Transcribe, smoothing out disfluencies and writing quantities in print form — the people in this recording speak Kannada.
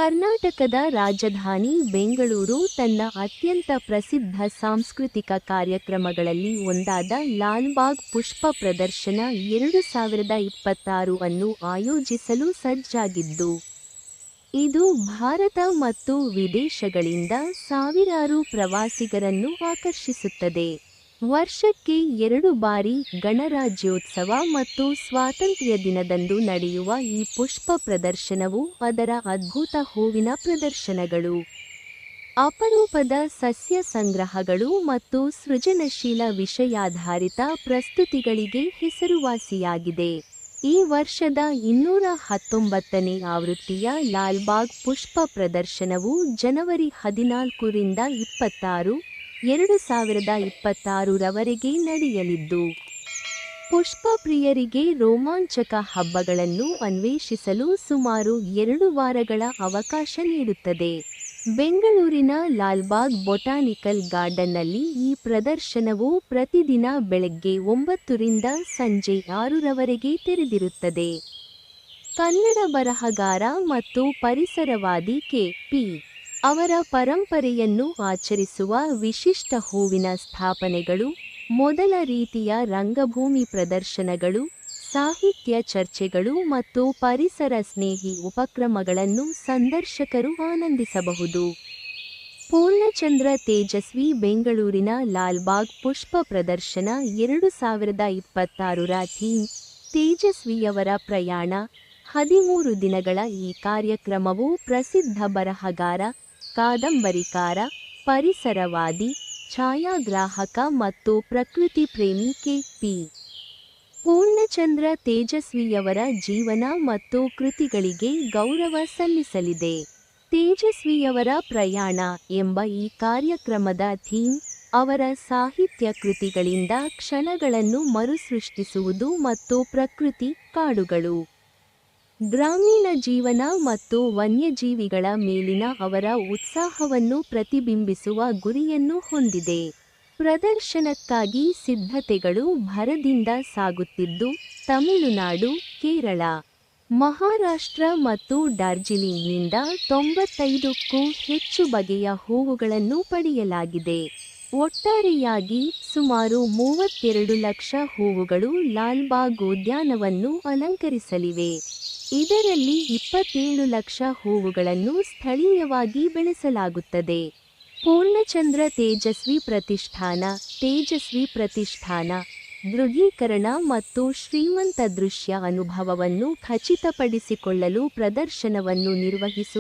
ಕರ್ನಾಟಕದ ರಾಜಧಾನಿ ಬೆಂಗಳೂರು ತನ್ನ ಅತ್ಯಂತ ಪ್ರಸಿದ್ಧ ಸಾಂಸ್ಕೃತಿಕ ಕಾರ್ಯಕ್ರಮಗಳಲ್ಲಿ ಒಂದಾದ ಲಾಲ್‌ಬಾಗ್ ಪುಷ್ಪ ಪ್ರದರ್ಶನ 2026 ಅನ್ನು ಆಯೋಜಿಸಲು ಸಜ್ಜಾಗಿದ್ದು, ಇದು ಭಾರತ ಮತ್ತು ವಿದೇಶಗಳಿಂದ ಸಾವಿರಾರು ಪ್ರವಾಸಿಗರನ್ನು ಆಕರ್ಷಿಸುತ್ತದೆ. ವರ್ಷಕ್ಕೆ 2 ಬಾರಿ ಗಣರಾಜ್ಯೋತ್ಸವ ಮತ್ತು ಸ್ವಾತಂತ್ರ್ಯ ದಿನದಂದು ನಡೆಯುವ ಈ ಪುಷ್ಪ ಪ್ರದರ್ಶನವು ಅದರ ಅದ್ಭುತ ಹೂವಿನ ಪ್ರದರ್ಶನಗಳು, ಅಪರೂಪದ ಸಸ್ಯ ಸಂಗ್ರಹಗಳು ಮತ್ತು ಸೃಜನಶೀಲ ವಿಷಯಾಧಾರಿತ ಪ್ರಸ್ತುತಿಗಳಿಗೆ ಹೆಸರುವಾಸಿಯಾಗಿದೆ. ಈ ವರ್ಷದ 219ನೇ ಆವೃತ್ತಿಯ ಲಾಲ್‌ಬಾಗ್ ಪುಷ್ಪ ಪ್ರದರ್ಶನವು ಜನವರಿ 14 ರಿಂದ 26, 2026 ರವರೆಗೆ ನಡೆಯಲಿದ್ದು, ಪುಷ್ಪ ಪ್ರಿಯರಿಗೆ ರೋಮಾಂಚಕ ಹಬ್ಬಗಳನ್ನು ಅನ್ವೇಷಿಸಲು ಸುಮಾರು 2 ವಾರಗಳ ಅವಕಾಶ ನೀಡುತ್ತದೆ. ಬೆಂಗಳೂರಿನ ಲಾಲ್‌ಬಾಗ್ ಬೊಟಾನಿಕಲ್ ಗಾರ್ಡನ್ನಲ್ಲಿ ಈ ಪ್ರದರ್ಶನವು ಪ್ರತಿದಿನ ಬೆಳಗ್ಗೆ 9 ರಿಂದ ಸಂಜೆ 6 ರವರೆಗೆ ತೆರೆದಿರುತ್ತದೆ. ಕನ್ನಡ ಬರಹಗಾರ ಮತ್ತು ಪರಿಸರವಾದಿ ಕೆ.ಪಿ. ಅವರ ಪರಂಪರೆಯನ್ನು ಆಚರಿಸುವ ವಿಶಿಷ್ಟ ಹೂವಿನ ಸ್ಥಾಪನೆಗಳು, ಮೊದಲ ರೀತಿಯ ರಂಗಭೂಮಿ ಪ್ರದರ್ಶನಗಳು, ಸಾಹಿತ್ಯ ಚರ್ಚೆಗಳು ಮತ್ತು ಪರಿಸರ ಸ್ನೇಹಿ ಉಪಕ್ರಮಗಳನ್ನು ಸಂದರ್ಶಕರು ಆನಂದಿಸಬಹುದು. ಪೂರ್ಣಚಂದ್ರ ತೇಜಸ್ವಿ ಬೆಂಗಳೂರಿನ ಲಾಲ್‌ಬಾಗ್ ಪುಷ್ಪ ಪ್ರದರ್ಶನ 2026 ರ ಥೀಮ್ ತೇಜಸ್ವಿಯವರ ಪ್ರಯಾಣ. 13 ದಿನಗಳ ಈ ಕಾರ್ಯಕ್ರಮವು ಪ್ರಸಿದ್ಧ ಬರಹಗಾರ, ಕಾದಂಬರಿಕಾರ, ಪರಿಸರವಾದಿ, ಛಾಯಾಗ್ರಾಹಕ ಮತ್ತು ಪ್ರಕೃತಿ ಪ್ರೇಮಿ ಕೆ.ಪಿ. ಪೂರ್ಣಚಂದ್ರ ತೇಜಸ್ವಿಯವರ ಜೀವನ ಮತ್ತು ಕೃತಿಗಳಿಗೆ ಗೌರವ ಸಲ್ಲಿಸಲಿದೆ. ತೇಜಸ್ವಿಯವರ ಪ್ರಯಾಣ ಎಂಬ ಈ ಕಾರ್ಯಕ್ರಮದ ಥೀಮ್ ಅವರ ಸಾಹಿತ್ಯ ಕೃತಿಗಳಿಂದ ಕ್ಷಣಗಳನ್ನು ಮರುಸೃಷ್ಟಿಸುವುದು ಮತ್ತು ಪ್ರಕೃತಿ, ಕಾಡುಗಳು, ಗ್ರಾಮೀಣ ಜೀವನ ಮತ್ತು ವನ್ಯಜೀವಿಗಳ ಮೇಲಿನ ಅವರ ಉತ್ಸಾಹವನ್ನು ಪ್ರತಿಬಿಂಬಿಸುವ ಗುರಿಯನ್ನು ಹೊಂದಿದೆ. ಪ್ರದರ್ಶನಕ್ಕಾಗಿ ಸಿದ್ಧತೆಗಳು ಭರದಿಂದ ಸಾಗುತ್ತಿದ್ದು, ತಮಿಳುನಾಡು, ಕೇರಳ, ಮಹಾರಾಷ್ಟ್ರ ಮತ್ತು ಡಾರ್ಜಿಲಿಂಗ್ನಿಂದ 95ಕ್ಕೂ ಹೆಚ್ಚು ಬಗೆಯ ಹೂವುಗಳನ್ನು ಪಡೆಯಲಾಗಿದೆ. ಒಟ್ಟಾರೆಯಾಗಿ ಸುಮಾರು 32 ಲಕ್ಷ ಹೂವುಗಳು ಲಾಲ್‌ಬಾಗ್ ಉದ್ಯಾನವನ್ನು ಅಲಂಕರಿಸಲಿವೆ. ಇದರಲ್ಲಿ 27 ಲಕ್ಷ ಹೂವುಗಳನ್ನು ಸ್ಥಳೀಯವಾಗಿ ಬೆಳೆಸಲಾಗುತ್ತದೆ. ಪೂರ್ಣಚಂದ್ರ ತೇಜಸ್ವಿ ಪ್ರತಿಷ್ಠಾನ, ತೇಜಸ್ವಿ ಪ್ರತಿಷ್ಠಾನ, ದೃಢೀಕರಣ ಮತ್ತು ಶ್ರೀಮಂತ ದೃಶ್ಯ ಅನುಭವವನ್ನು ಖಚಿತಪಡಿಸಿಕೊಳ್ಳಲು ಪ್ರದರ್ಶನವನ್ನು ನಿರ್ವಹಿಸುವ